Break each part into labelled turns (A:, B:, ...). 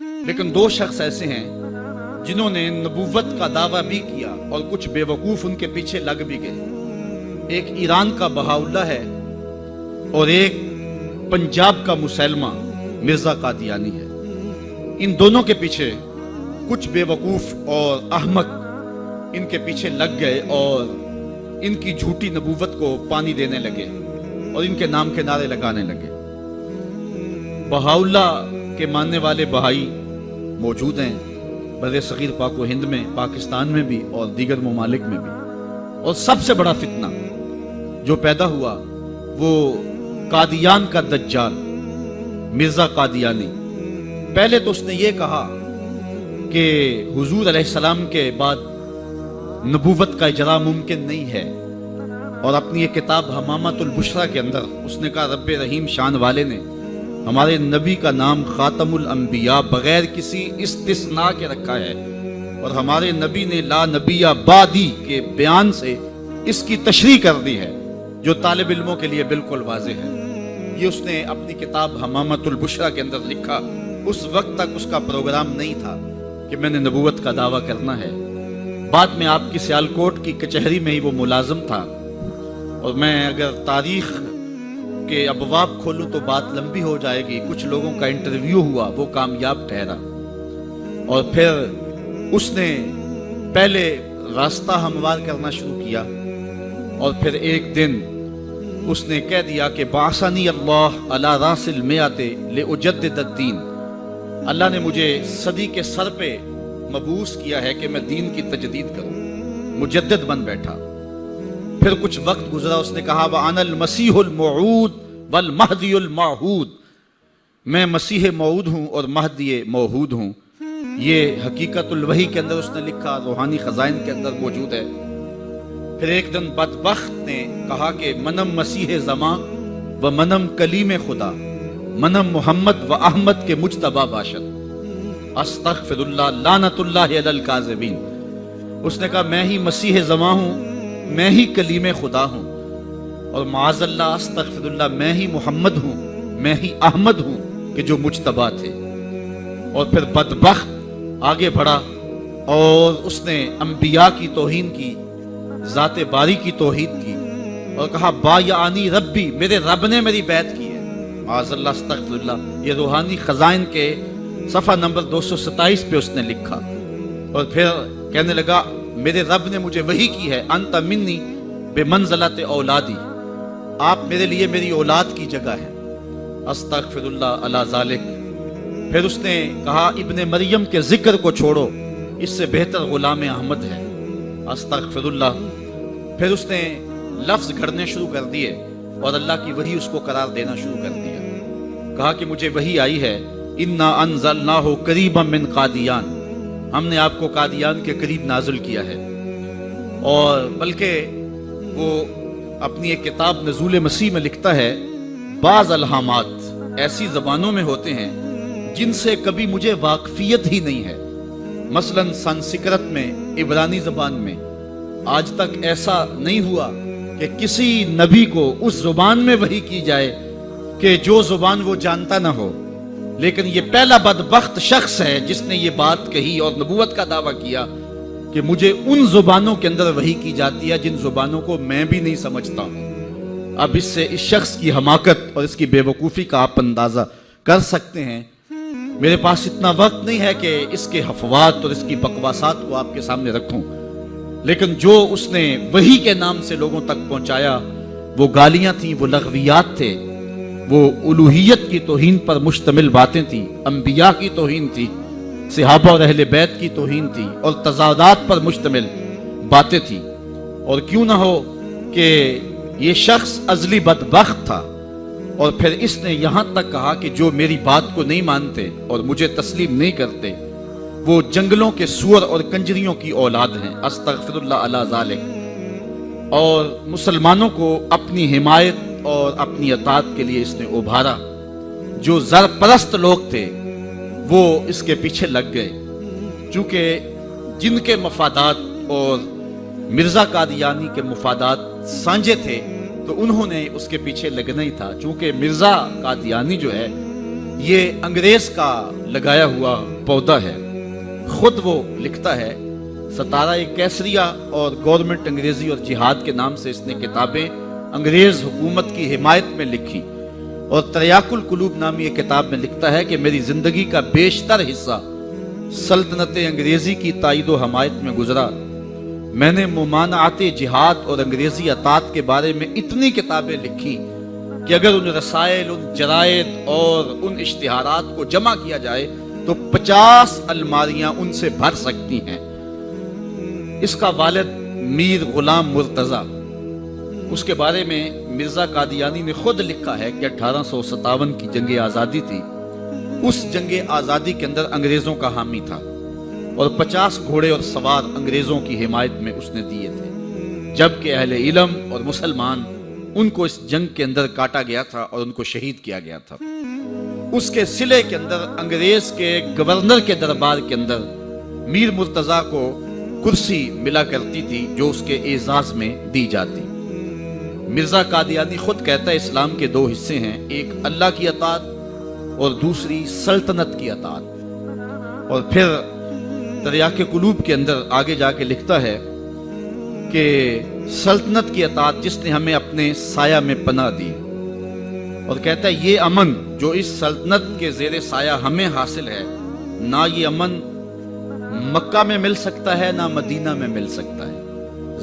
A: لیکن دو شخص ایسے ہیں جنہوں نے نبوت کا دعویٰ بھی کیا اور کچھ بے وقوف ان کے پیچھے لگ بھی گئے. ایک ایران کا بہاؤلہ ہے اور ایک پنجاب کا مسلمہ مرزا قادیانی ہے. ان دونوں کے پیچھے کچھ بے وقوف اور احمق ان کے پیچھے لگ گئے اور ان کی جھوٹی نبوت کو پانی دینے لگے اور ان کے نام کے نعرے لگانے لگے. بہاؤلہ کے ماننے والے بہائی موجود ہیں بر صغیر پاک و ہند میں، پاکستان میں بھی اور دیگر ممالک میں بھی. اور سب سے بڑا فتنہ جو پیدا ہوا وہ قادیان کا دجال مرزا قادیانی. پہلے تو اس نے یہ کہا کہ حضور علیہ السلام کے بعد نبوت کا اجرا ممکن نہیں ہے، اور اپنی یہ کتاب حمامۃ البشریٰ کے اندر اس نے کہا رب رحیم شان والے نے ہمارے نبی کا نام خاتم الانبیاء بغیر کسی استثناء کے رکھا ہے، اور ہمارے نبی نے لا نبی بعدی کے بیان سے اس کی تشریح کر دی ہے جو طالب علموں کے لیے بالکل واضح ہے. یہ اس نے اپنی کتاب حمامۃ البشریٰ کے اندر لکھا. اس وقت تک اس کا پروگرام نہیں تھا کہ میں نے نبوت کا دعویٰ کرنا ہے. بعد میں آپ کی سیالکوٹ کی کچہری میں ہی وہ ملازم تھا، اور میں اگر تاریخ کے ابواب کھولوں تو بات لمبی ہو جائے گی. کچھ لوگوں کا انٹرویو ہوا، وہ کامیاب ٹھہرا، اور پھر اس نے پہلے راستہ ہموار کرنا شروع کیا، اور پھر ایک دن اس نے کہہ دیا کہ بعثنی اللہ علی راس المئۃ لأجدد الدین. اللہ نے مجھے صدی کے سر پہ مبعوث کیا ہے کہ میں دین کی تجدید کروں. مجدد بن بیٹھا. پھر کچھ وقت گزرا، اس نے کہا وَأَنَا الْمَسِيحُ الْمَوْعُودُ وَالْمَهْدِيُ الْمَوْعُودُ، میں مسیح موعود ہوں اور مہدی موعود ہوں. یہ حقیقت الوحی کے اندر اس نے لکھا، روحانی خزائن کے اندر موجود ہے. پھر ایک دن بدبخت نے کہا کہ منم مسیح زماں و منم کلیم خدا، منم محمد و احمد کے مجتبی باشد، استغفر اللہ لعنت اللہ علی الکاذبین. اس نے کہا میں ہی مسیح زماں ہوں، میں ہی کلیم خدا ہوں، اور معاذ اللہ استغفر اللہ میں ہی محمد ہوں، میں ہی احمد ہوں کہ جو مجتبی تھے. اور پھر بدبخت آگے بڑھا اور اس نے انبیاء کی توہین کی، ذات باری کی توحید کی، اور کہا بایعنی ربی، میرے رب نے میری بیعت کی ہے. معاذ اللہ استغفر اللہ. یہ روحانی خزائن کے صفحہ نمبر 227 پہ اس نے لکھا. اور پھر کہنے لگا میرے رب نے مجھے وحی کی ہے، انت منی بمنزلت اولادی، آپ میرے لیے میری اولاد کی جگہ ہے. استغفر اللہ علی ذالک. پھر اس نے کہا ابن مریم کے ذکر کو چھوڑو، اس سے بہتر غلام احمد ہے. استغفر اللہ. پھر اس نے لفظ گھڑنے شروع کر دیے اور اللہ کی وحی اس کو قرار دینا شروع کر دیا. کہا کہ مجھے وحی آئی ہے انا انزلناہ قریبا من قادیان، ہم نے آپ کو قادیان کے قریب نازل کیا ہے. اور بلکہ وہ اپنی ایک کتاب نزول مسیح میں لکھتا ہے بعض الہامات ایسی زبانوں میں ہوتے ہیں جن سے کبھی مجھے واقفیت ہی نہیں ہے. مثلا سنسکرت میں، عبرانی زبان میں آج تک ایسا نہیں ہوا کہ کسی نبی کو اس زبان میں وحی کی جائے کہ جو زبان وہ جانتا نہ ہو. لیکن یہ پہلا بدبخت شخص ہے جس نے یہ بات کہی اور نبوت کا دعویٰ کیا کہ مجھے ان زبانوں کے اندر وحی کی جاتی ہے جن زبانوں کو میں بھی نہیں سمجھتا ہوں. اب اس سے اس شخص کی حماقت اور اس کی بے وقوفی کا آپ اندازہ کر سکتے ہیں. میرے پاس اتنا وقت نہیں ہے کہ اس کے حفوات اور اس کی بکواسات کو آپ کے سامنے رکھوں، لیکن جو اس نے وحی کے نام سے لوگوں تک پہنچایا وہ گالیاں تھیں، وہ لغویات تھے، وہ الوہیت کی توہین پر مشتمل باتیں تھیں، انبیاء کی توہین تھی، صحابہ اور اہل بیت کی توہین تھی، اور تضادات پر مشتمل باتیں تھیں. اور کیوں نہ ہو کہ یہ شخص ازلی بدبخت تھا، اور پھر اس نے یہاں تک کہا کہ جو میری بات کو نہیں مانتے اور مجھے تسلیم نہیں کرتے وہ جنگلوں کے سور اور کنجریوں کی اولاد ہیں. استغفر اللہ علی ذالک. اور مسلمانوں کو اپنی حمایت اور اپنی اطاعت کے لیے اس نے ابھارا. جو زر پرست لوگ تھے وہ اس کے پیچھے لگ گئے، چونکہ جن کے مفادات اور مرزا قادیانی کے مفادات سانجے تھے تو انہوں نے اس کے پیچھے لگنا ہی تھا. چونکہ مرزا قادیانی جو ہے یہ انگریز کا لگایا ہوا پودا ہے۔ خود وہ لکھتا ہے، ستارہ کیسریہ اور گورنمنٹ انگریزی اور جہاد کے نام سے اس نے کتابیں انگریز حکومت کی حمایت میں لکھی، اور تریاق القلوب نامی ایک کتاب میں لکھتا ہے کہ میری زندگی کا بیشتر حصہ سلطنت انگریزی کی تائید و حمایت میں گزرا۔ میں نے ممانعت جہاد اور انگریزی اطاعت کے بارے میں اتنی کتابیں لکھی کہ اگر ان رسائل، ان جرائد اور ان اشتہارات کو جمع کیا جائے تو 50 الماریاں ان سے بھر سکتی ہیں۔ اس کا والد میر غلام مرتضیٰ، اس کے بارے میں مرزا قادیانی نے خود لکھا ہے کہ 1857 کی جنگ آزادی تھی، اس جنگ آزادی کے اندر انگریزوں کا حامی تھا، اور 50 گھوڑے اور سوار انگریزوں کی حمایت میں اس نے دیے تھے، جبکہ اہل علم اور مسلمان ان کو اس جنگ کے اندر کاٹا گیا تھا اور ان کو شہید کیا گیا تھا۔ اس کے صلے کے اندر انگریز کے گورنر کے دربار کے اندر میر مرتضیٰ کو کرسی ملا کرتی تھی جو اس کے اعزاز میں دی جاتی۔ مرزا قادیانی خود کہتا ہے اسلام کے 2 حصے ہیں، ایک اللہ کی اطاعت اور دوسری سلطنت کی اطاعت۔ اور پھر تریاق قلوب کے اندر آگے جا کے لکھتا ہے کہ سلطنت کی اطاعت جس نے ہمیں اپنے سایہ میں پناہ دی، اور کہتا ہے یہ امن جو اس سلطنت کے زیر سایہ ہمیں حاصل ہے، نہ یہ امن مکہ میں مل سکتا ہے نہ مدینہ میں مل سکتا ہے۔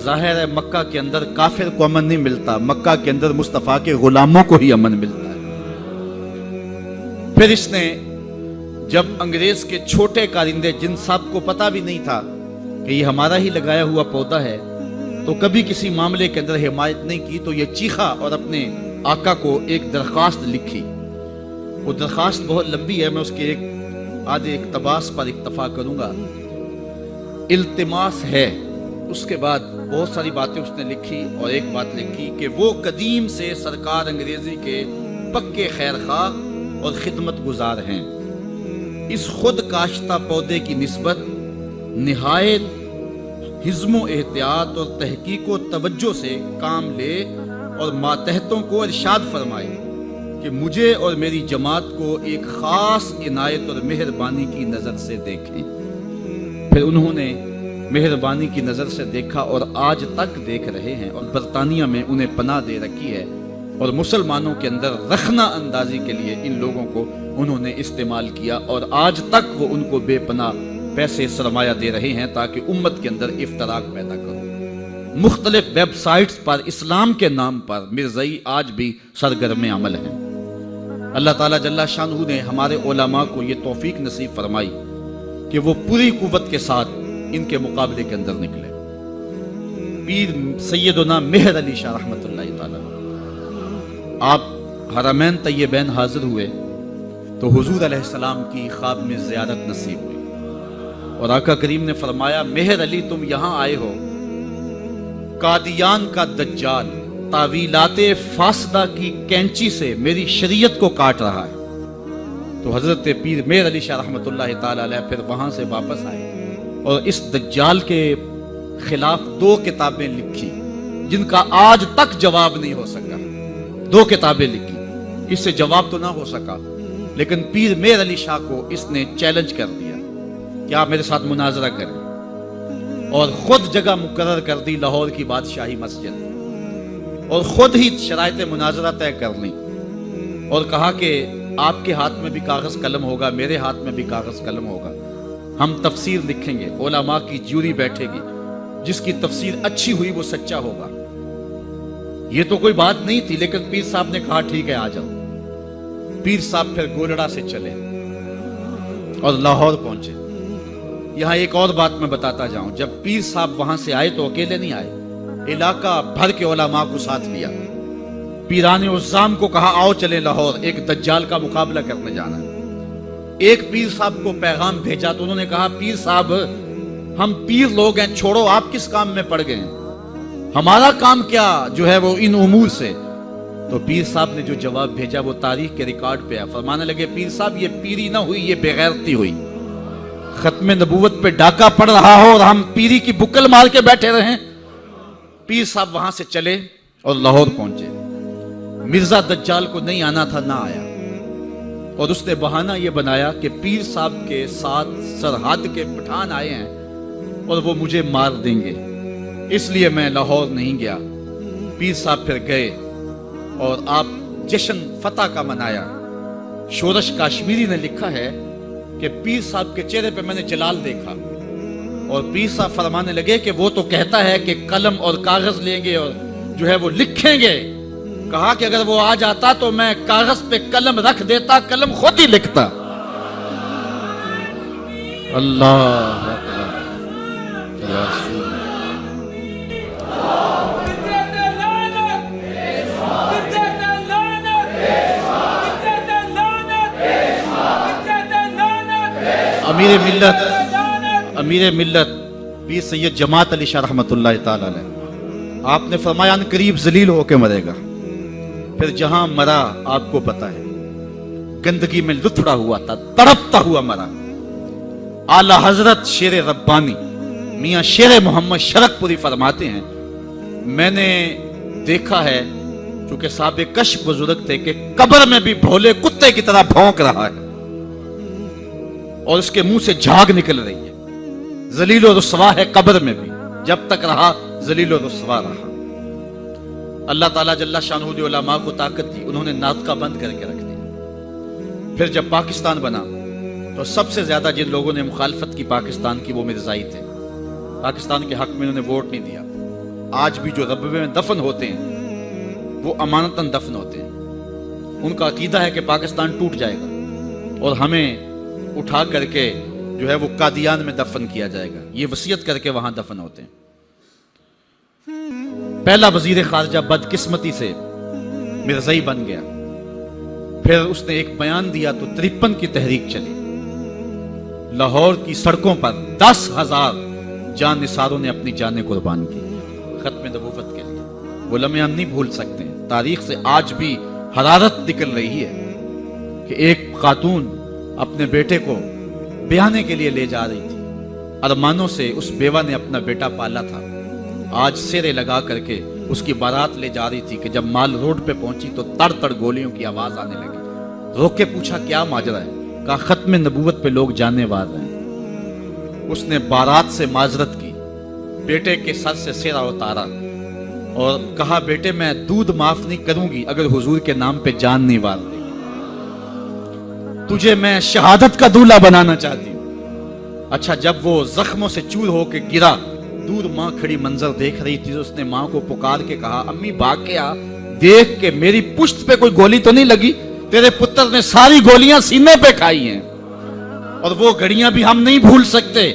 A: ظاہر ہے مکہ کے اندر کافر کو امن نہیں ملتا، مکہ کے اندر مصطفیٰ کے غلاموں کو ہی امن ملتا ہے۔ پھر اس نے جب انگریز کے چھوٹے کارندے جن صاحب کو پتہ بھی نہیں تھا کہ یہ ہمارا ہی لگایا ہوا پودا ہے، تو کبھی کسی معاملے کے اندر حمایت نہیں کی، تو یہ چیخا اور اپنے آقا کو ایک درخواست لکھی۔ وہ درخواست بہت لمبی ہے، میں اس کے ایک آدھے اقتباس پر اکتفا کروں گا۔ التماس ہے، اس کے بعد بہت ساری باتیں اس نے لکھی، اور ایک بات لکھی کہ وہ قدیم سے سرکار انگریزی کے پکے خیر خواہ اور خدمت گزار ہیں، اس خود کاشتہ پودے کی نسبت نہایت حزم و احتیاط اور تحقیق و توجہ سے کام لے، اور ماتحتوں کو ارشاد فرمائے کہ مجھے اور میری جماعت کو ایک خاص عنایت اور مہربانی کی نظر سے دیکھیں۔ پھر انہوں نے مہربانی کی نظر سے دیکھا اور آج تک دیکھ رہے ہیں، اور برطانیہ میں انہیں پناہ دے رکھی ہے، اور مسلمانوں کے اندر رخنہ اندازی کے لیے ان لوگوں کو انہوں نے استعمال کیا، اور آج تک وہ ان کو بے پناہ پیسے سرمایہ دے رہے ہیں تاکہ امت کے اندر افتراق پیدا کرو۔ مختلف ویب سائٹس پر اسلام کے نام پر مرزائی آج بھی سرگرم عمل ہیں۔ اللہ تعالیٰ جل شانہ نے ہمارے علماء کو یہ توفیق نصیب فرمائی کہ وہ پوری قوت کے ساتھ ان کے مقابلے کے اندر نکلے۔ پیر سیدنا مہر علی شاہ رحمۃ اللہ تعالیٰ، آپ حرمین طیبین حاضر ہوئے تو حضور علیہ السلام کی خواب میں زیارت نصیب ہوئی، اور آقا کریم نے فرمایا مہر علی تم یہاں آئے ہو، قادیان کا دجال تعویلات فاسدہ کی کینچی سے میری شریعت کو کاٹ رہا ہے۔ تو حضرت پیر مہر علی شاہ رحمۃ اللہ تعالی علیہ پھر وہاں سے واپس آئے اور اس دجال کے خلاف 2 کتابیں لکھی جن کا آج تک جواب نہیں ہو سکا۔ 2 کتابیں لکھی، اس سے جواب تو نہ ہو سکا، لیکن پیر مہر علی شاہ کو اس نے چیلنج کر دیا کہ آپ میرے ساتھ مناظرہ کریں، اور خود جگہ مقرر کر دی لاہور کی بادشاہی مسجد، اور خود ہی شرائط مناظرہ طے کر لی، اور کہا کہ آپ کے ہاتھ میں بھی کاغذ قلم ہوگا، میرے ہاتھ میں بھی کاغذ قلم ہوگا، ہم تفسیر لکھیں گے، علماء کی جیوری بیٹھے گی، جس کی تفسیر اچھی ہوئی وہ سچا ہوگا۔ یہ تو کوئی بات نہیں تھی، لیکن پیر صاحب نے کہا ٹھیک ہے آ جاؤ۔ پیر صاحب پھر گولڑا سے چلے اور لاہور پہنچے۔ یہاں ایک اور بات میں بتاتا جاؤں، جب پیر صاحب وہاں سے آئے تو اکیلے نہیں آئے، علاقہ بھر کے علماء کو ساتھ لیا۔ پیران عظام کو کہا آؤ چلیں لاہور، ایک دجال کا مقابلہ کرنے جانا ہے۔ ایک پیر صاحب کو پیغام بھیجا تو انہوں نے کہا پیر صاحب ہم پیر لوگ ہیں، چھوڑو آپ کس کام میں پڑ گئے ہیں، ہمارا کام کیا جو ہے وہ ان امور سے۔ تو پیر صاحب نے جو جواب بھیجا وہ تاریخ کے ریکارڈ پہ ہے، فرمانے لگے پیر صاحب یہ پیری نہ ہوئی، یہ بغیرتی ہوئی۔ ختم نبوت پہ ڈاکہ پڑ رہا ہو اور ہم پیری کی بکل مار کے بیٹھے رہیں۔ پیر صاحب وہاں سے چلے اور لاہور پہنچے۔ مرزا دجال کو نہیں آنا تھا، نہ آیا۔ اور اس نے بہانہ یہ بنایا کہ پیر صاحب کے ساتھ سرحد کے پٹھان آئے ہیں اور وہ مجھے مار دیں گے، اس لیے میں لاہور نہیں گیا۔ پیر صاحب پھر گئے اور آپ جشن فتح کا منایا۔ شورش کاشمیری نے لکھا ہے کہ پیر صاحب کے چہرے پہ میں نے جلال دیکھا، اور پیر صاحب فرمانے لگے کہ وہ تو کہتا ہے کہ قلم اور کاغذ لیں گے اور جو ہے وہ لکھیں گے۔ کہا کہ اگر وہ آ جاتا تو میں کاغذ پہ قلم رکھ دیتا، قلم خود ہی لکھتا۔ اللہ امیر ملت پیر سید جماعت علی شاہ رحمۃ اللہ تعالی علیہ، آپ نے فرمایا ان قریب ذلیل ہو کے مرے گا۔ پھر جہاں مرا آپ کو پتا ہے، گندگی میں لتھڑا ہوا تھا، تڑپتا ہوا مرا۔ اعلی حضرت شیر ربانی میاں شیر محمد شرک پوری فرماتے ہیں، میں نے دیکھا ہے چونکہ صاحب کش بزرگ تھے کہ قبر میں بھی بھولے کتے کی طرح بھونک رہا ہے اور اس کے منہ سے جھاگ نکل رہی ہے۔ ذلیل و رسوا ہے قبر میں بھی، جب تک رہا ذلیل و رسوا رہا۔ اللہ تعالیٰ جل شانہ نے علماء کو طاقت دی، انہوں نے ناطقہ بند کر کے رکھ دیا۔ پھر جب پاکستان بنا تو سب سے زیادہ جن لوگوں نے مخالفت کی پاکستان کی وہ مرزائی تھے۔ پاکستان کے حق میں انہوں نے ووٹ نہیں دیا۔ آج بھی جو ربوے میں دفن ہوتے ہیں وہ امانتاً دفن ہوتے ہیں۔ ان کا عقیدہ ہے کہ پاکستان ٹوٹ جائے گا اور ہمیں اٹھا کر کے جو ہے وہ قادیان میں دفن کیا جائے گا، یہ وصیت کر کے وہاں دفن ہوتے ہیں۔ پہلا وزیر خارجہ بدقسمتی سے مرزائی بن گیا، پھر اس نے ایک بیان دیا تو 53 کی تحریک چلی۔ لاہور کی سڑکوں پر 10,000 جان نثاروں نے اپنی جانیں قربان کی ختم نبوت کے لیے۔ وہ لمحے ہم نہیں بھول سکتے ہیں، تاریخ سے آج بھی حرارت نکل رہی ہے کہ ایک خاتون اپنے بیٹے کو بیانے کے لیے لے جا رہی تھی، ارمانوں سے اس بیوہ نے اپنا بیٹا پالا تھا، آج سیرے لگا کر کے اس کی بارات لے جا رہی تھی کہ جب مال روڈ پہ پہنچی تو تڑ تڑ گولیوں کی آواز آنے لگی۔ روک کے پوچھا کیا ماجرا ہے؟ کہا ختم نبوت پہ لوگ جانے وار رہے ہیں۔ اس نے بارات سے معذرت کی، بیٹے کے سر سے سیرا اتارا اور کہا بیٹے میں دودھ معاف نہیں کروں گی اگر حضور کے نام پہ جان نہیں وار دے، تجھے میں شہادت کا دولہا بنانا چاہتی ہوں۔ اچھا جب وہ زخموں سے چور ہو کے گرا، دور ماں کھڑی منظر دیکھ رہی تھی، اس نے ماں کو پکار کے کہا امی بھاگ کے آ، دیکھ کہ میری پشت پہ کوئی گولی تو نہیں لگی، تیرے پتر نے ساری گولیاں سینے پہ کھائی ہیں۔ اور وہ گھڑیاں بھی ہم نہیں بھول سکتے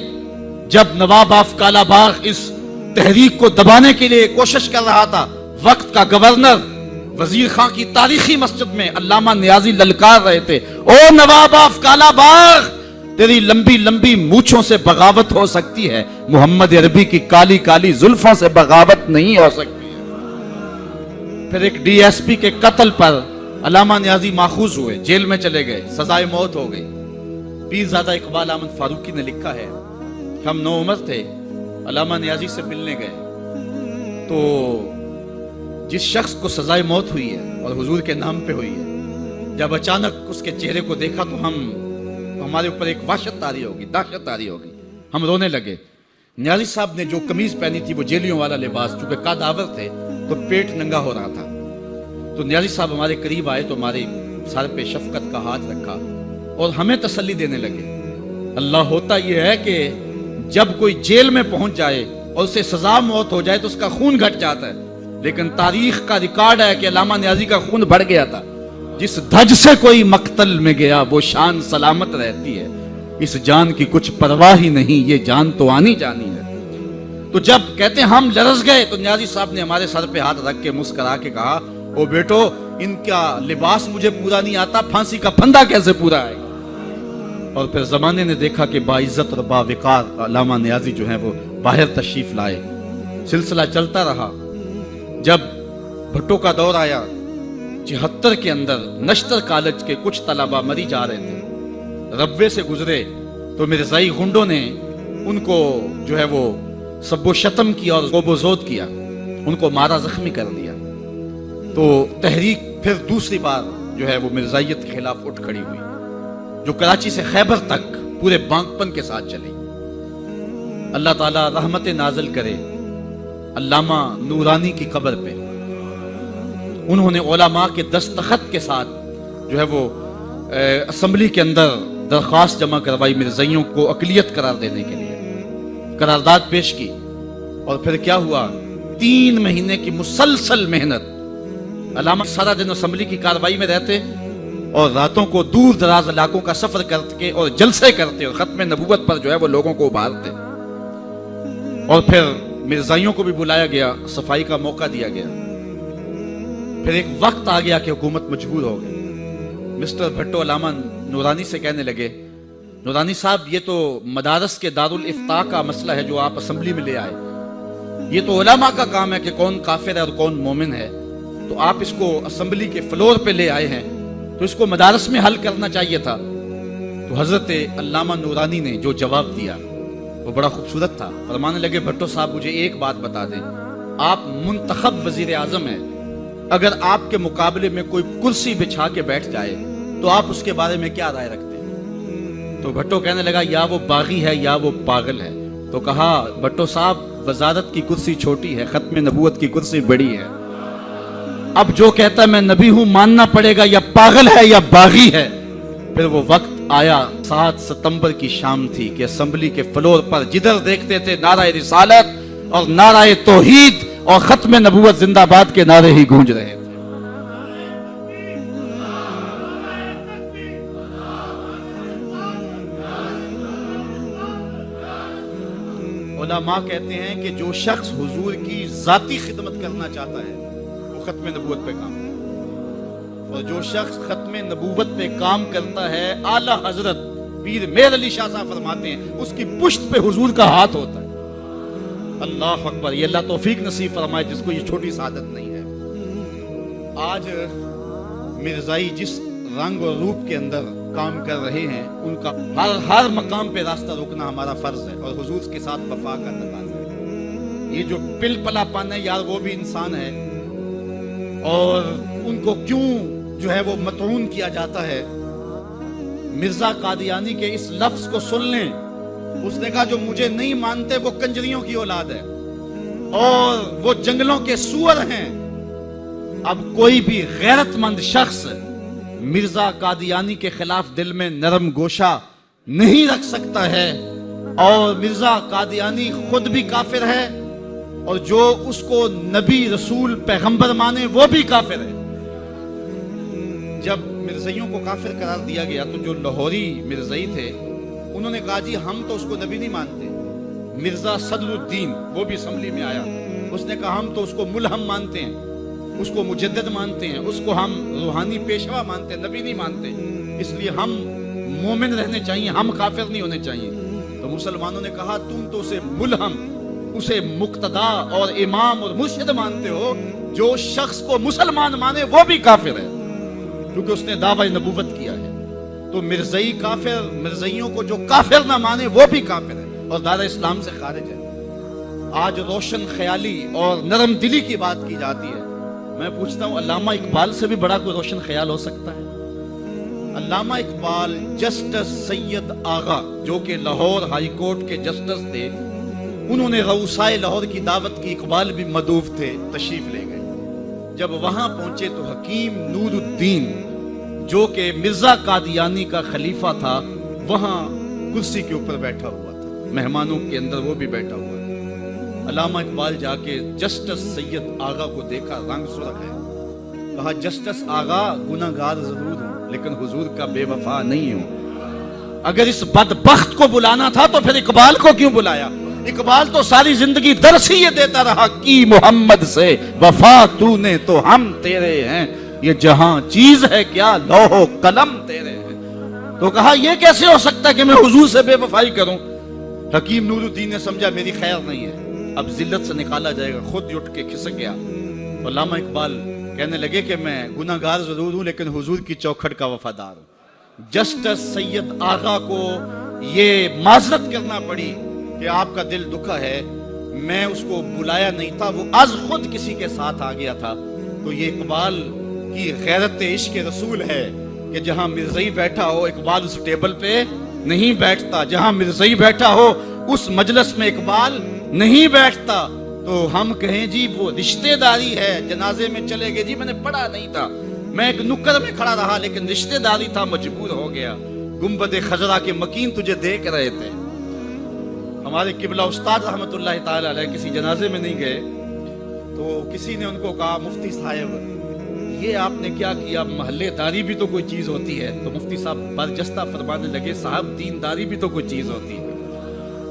A: جب نواب آف کالا باغ اس تحریک کو دبانے کے لیے کوشش کر رہا تھا، وقت کا گورنر وزیر خان کی تاریخی مسجد میں علامہ نیازی للکار رہے تھے، او نواب آف کالا باغ تیری لمبی لمبی مونچھوں سے بغاوت ہو سکتی ہے، محمد عربی کی کالی کالی زلفوں سے بغاوت نہیں ہو سکتی ہے۔ پھر ایک ڈی ایس پی کے قتل پر علامہ نیازی ماخوذ ہوئے، جیل میں چلے گئے، سزائے موت ہو گئی۔ پیرزادہ اقبال احمد فاروقی نے لکھا ہے ہم 9 عمر تھے، علامہ نیازی سے ملنے گئے تو جس شخص کو سزائے موت ہوئی ہے اور حضور کے نام پہ ہوئی ہے، جب اچانک اس کے چہرے کو دیکھا تو ہمارے اوپر ایک وحشت طاری ہوگی، دہشت طاری ہوگی، ہم رونے لگے۔ نیازی صاحب نے جو قمیض پہنی تھی وہ جیلیوں والا لباس، چونکہ قادآور تھے تو پیٹ ننگا ہو رہا تھا، تو نیازی صاحب ہمارے قریب آئے تو ہمارے سر پہ شفقت کا ہاتھ رکھا اور ہمیں تسلی دینے لگے۔ اللہ ہوتا یہ ہے کہ جب کوئی جیل میں پہنچ جائے اور اسے سزا موت ہو جائے تو اس کا خون گھٹ جاتا ہے، لیکن تاریخ کا ریکارڈ ہے کہ علامہ نیازی کا خون بڑھ گیا تھا۔ جس دھج سے کوئی مقتل میں گیا وہ شان سلامت رہتی ہے، اس جان کی کچھ پرواہ ہی نہیں، یہ جان تو آنی جانی ہے۔ تو جب کہتے ہیں ہم لرز گئے تو نیازی صاحب نے ہمارے سر پہ ہاتھ رکھ کے مسکرا کے کہا او بیٹو ان کا لباس مجھے پورا نہیں آتا، پھانسی کا پھندا کیسے پورا آئے گا۔ اور پھر زمانے نے دیکھا کہ باعزت اور باوقار علامہ نیازی جو ہیں وہ باہر تشریف لائے، سلسلہ چلتا رہا۔ جب بھٹو کا دور آیا 74 کے اندر نشتر کالج کے کچھ طلبہ مری جا رہے تھے، ربوے سے گزرے تو مرزائی گنڈوں نے ان کو جو ہے وہ سب و شتم کیا اور غوب و زود کیا، ان کو مارا زخمی کر دیا۔ تو تحریک پھر دوسری بار جو ہے وہ مرزائیت کے خلاف اٹھ کھڑی ہوئی۔ جو کراچی سے خیبر تک پورے بانکپن کے ساتھ چلی۔ اللہ تعالیٰ رحمت نازل کرے علامہ نورانی کی قبر پہ۔ انہوں نے علماء کے دستخط کے ساتھ جو ہے وہ اسمبلی کے اندر درخواست جمع کروائی، مرزائیوں کو اقلیت قرار دینے کے لیے قرارداد پیش کی، اور پھر کیا ہوا، 3 مہینے کی مسلسل محنت۔ علامہ سارا دن اسمبلی کی کاروائی میں رہتے اور راتوں کو دور دراز علاقوں کا سفر کرتے اور جلسے کرتے اور ختم نبوت پر جو ہے وہ لوگوں کو ابھارتے، اور پھر مرزائیوں کو بھی بلایا گیا، صفائی کا موقع دیا گیا۔ پھر ایک وقت آ گیا کہ حکومت مجبور ہو گئی۔ مسٹر بھٹو علامہ نورانی سے کہنے لگے، نورانی صاحب یہ تو مدارس کے دارالفتاء کا مسئلہ ہے جو آپ اسمبلی میں لے آئے، یہ تو علماء کا کام ہے کہ کون کافر ہے اور کون مومن ہے، تو آپ اس کو اسمبلی کے فلور پہ لے آئے ہیں تو اس کو مدارس میں حل کرنا چاہیے تھا۔ تو حضرت علامہ نورانی نے جو جواب دیا وہ بڑا خوبصورت تھا۔ فرمانے لگے، بھٹو صاحب مجھے ایک بات بتا دیں، آپ منتخب وزیر اعظم ہیں، اگر آپ کے مقابلے میں کوئی کرسی بچھا کے بیٹھ جائے تو آپ اس کے بارے میں کیا رائے رکھتے ہیں؟ تو بھٹو کہنے لگا، یا وہ باغی ہے یا وہ پاگل ہے۔ تو کہا، بھٹو صاحب وزارت کی کرسی چھوٹی ہے، ختم نبوت کی کرسی بڑی ہے، اب جو کہتا ہے میں نبی ہوں ماننا پڑے گا، یا پاگل ہے یا باغی ہے۔ پھر وہ وقت آیا، 7 ستمبر کی شام تھی کہ اسمبلی کے فلور پر جدھر دیکھتے تھے نعرہ رسالت اور نعرہ توحید اور ختم نبوت زندہ باد کے نعرے ہی گونج رہے تھے۔ علماء کہتے ہیں کہ جو شخص حضور کی ذاتی خدمت کرنا چاہتا ہے وہ ختم نبوت پہ کام کرتا ہے، اور جو شخص ختم نبوت پہ کام کرتا ہے، اعلیٰ حضرت پیر میر علی شاہ صاحب فرماتے ہیں اس کی پشت پہ حضور کا ہاتھ ہوتا ہے۔ اللہ اکبر، یہ اللہ توفیق نصیب فرمائے جس کو یہ چھوٹی سعادت نہیں ہے۔ آج مرزائی جس رنگ اور روپ کے اندر کام کر رہے ہیں، ان کا ہر مقام پہ راستہ روکنا ہمارا فرض ہے اور حضور کے ساتھ وفا کا تقاضا ہے۔ یہ جو پل پلا پن ہے یار، وہ بھی انسان ہے، اور ان کو کیوں جو ہے وہ مطعون کیا جاتا ہے؟ مرزا قادیانی کے اس لفظ کو سن لیں، اس نے کہا جو مجھے نہیں مانتے وہ کنجریوں کی اولاد ہے اور وہ جنگلوں کے سور ہیں۔ اب کوئی بھی غیرت مند شخص مرزا قادیانی کے خلاف دل میں نرم گوشہ نہیں رکھ سکتا ہے، اور مرزا قادیانی خود بھی کافر ہے اور جو اس کو نبی رسول پیغمبر مانے وہ بھی کافر ہے۔ جب مرزائیوں کو کافر قرار دیا گیا تو جو لاہوری مرزائی تھے انہوں نے کہا جی ہم تو اس کو نبی نہیں مانتے۔ مرزا صدر الدین وہ بھی اسمبلی میں آیا، اس نے کہا ہم تو اس کو ملہم مانتے ہیں، اس کو مجدد مانتے ہیں، اس کو ہم روحانی پیشوا مانتے ہیں، نبی نہیں مانتے، اس لیے ہم مومن رہنے چاہیے، ہم کافر نہیں ہونے چاہیے۔ تو مسلمانوں نے کہا تم تو اسے ملہم، اسے مقتدا اور امام اور مرشد مانتے ہو، جو شخص کو مسلمان مانے وہ بھی کافر ہے کیونکہ اس نے دعوی نبوت کیا ہے۔ تو مرزائی کافر، مرزائیوں کو جو کافر نہ مانے وہ بھی کافر ہے اور دار اسلام سے خارج ہے۔ آج روشن خیالی اور نرم دلی کی بات کی جاتی ہے، میں پوچھتا ہوں علامہ اقبال سے بھی بڑا کوئی روشن خیال ہو سکتا ہے؟ علامہ اقبال جسٹس سید آغا جو کہ لاہور ہائی کورٹ کے جسٹس تھے، انہوں نے غوثائے لاہور کی دعوت کی، اقبال بھی مدعو تھے، تشریف لے گئے۔ جب وہاں پہنچے تو حکیم نور الدین جو کہ مرزا قادیانی کا خلیفہ تھا وہاں کرسی کے اوپر بیٹھا ہوا تھا، مہمانوں کے اندر وہ بھی بیٹھا ہوا تھا۔ علامہ اقبال جا کے جسٹس سید آغا کو دیکھا، رنگ سرخ ہے، کہا جسٹس آغا گناہگار ضرور ہوں لیکن حضور کا بے وفا نہیں ہوں۔ اگر اس بدبخت کو بلانا تھا تو پھر اقبال کو کیوں بلایا؟ اقبال تو ساری زندگی درس ہی یہ دیتا رہا کہ محمد سے وفا تو نے تو ہم تیرے ہیں، یہ جہاں چیز ہے کیا لوح و قلم تیرے ہیں۔ تو کہا یہ کیسے ہو سکتا ہے کہ میں حضور سے بے وفائی کروں؟ حکیم نور الدین نے سمجھا میری خیر نہیں ہے، اب ذلت سے نکالا جائے گا، خود اٹھ کے کھسک گیا۔ علامہ اقبال کہنے لگے کہ میں گناہگار ضرور ہوں لیکن حضور کی چوکھٹ کا وفادار ہوں۔ جسٹس سید آغا کو یہ معذرت کرنا پڑی کہ آپ کا دل دکھا ہے، میں اس کو بلایا نہیں تھا، وہ از خود کسی کے ساتھ آ گیا تھا۔ تو یہ اقبال کی غیرت عشق رسول ہے کہ جہاں مرزائی بیٹھا ہو اقبال اس ٹیبل پہ نہیں بیٹھتا، جہاں مرزائی بیٹھا ہو اس مجلس میں اقبال نہیں بیٹھتا۔ تو ہم کہیں جی وہ رشتہ داری ہے، جنازے میں چلے گئے، جی میں نے پڑھا نہیں تھا، میں ایک نکر میں کھڑا رہا لیکن رشتہ داری تھا، مجبور ہو گیا۔ گنبد خضرا کے مکین تجھے دیکھ رہے تھے۔ ہمارے قبلہ استاد رحمت اللہ تعالی علیہ کسی جنازے میں نہیں گئے تو کسی نے ان کو کہا مفتی صاحب یہ آپ نے کیا کیا، محلے داری بھی تو کوئی چیز ہوتی ہے۔ تو مفتی صاحب برجستہ فرمانے لگے صاحب دینداری بھی تو کوئی چیز ہوتی ہے۔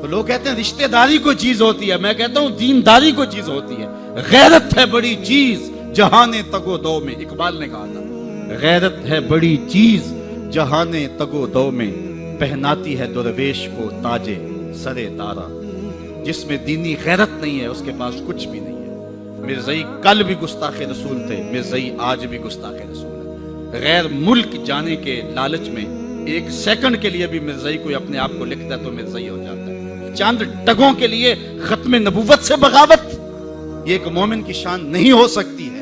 A: تو لوگ کہتے ہیں رشتہ داری کوئی چیز ہوتی ہے، میں کہتا ہوں دینداری کوئی چیز ہوتی ہے۔ غیرت ہے بڑی چیز جہان تگو دو میں، اقبال نے کہا تھا غیرت ہے بڑی چیز جہان تگو دو میں، پہناتی ہے درویش کو تاج سرے دارا۔ جس میں دینی غیرت نہیں ہے اس کے پاس کچھ بھی نہیں ہے۔ مرزائی کل بھی گستاخ رسول تھے، مرزائی آج بھی گستاخ رسول ہے۔ غیر ملک جانے کے لالچ میں ایک سیکنڈ کے لیے بھی مرزائی کوئی اپنے آپ کو لکھتا ہے تو مرزائی ہو جاتا ہے۔ چاند ٹگوں کے لیے ختم نبوت سے بغاوت، یہ ایک مومن کی شان نہیں ہو سکتی ہے۔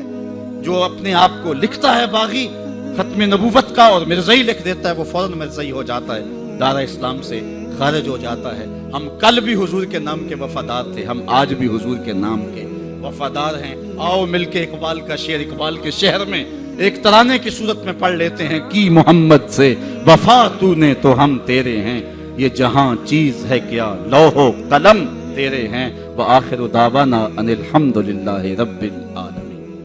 A: جو اپنے آپ کو لکھتا ہے باغی ختم نبوت کا اور مرزائی لکھ دیتا ہے وہ فوراً مرزائی ہو جاتا ہے، دارہ اسلام سے خارج ہو جاتا ہے۔ ہم کل بھی حضور کے نام کے وفادار تھے، ہم آج بھی حضور کے نام کے وفادار ہیں۔ آؤ مل کے اقبال کا شعر اقبال کے شہر میں ایک ترانے کی صورت میں پڑھ لیتے ہیں۔ کی محمد سے وفا تو نے تو ہم تیرے ہیں، یہ جہاں چیز ہے کیا لوح و قلم تیرے ہیں، وآخر دعوانا ان الحمد للہ رب العالمین۔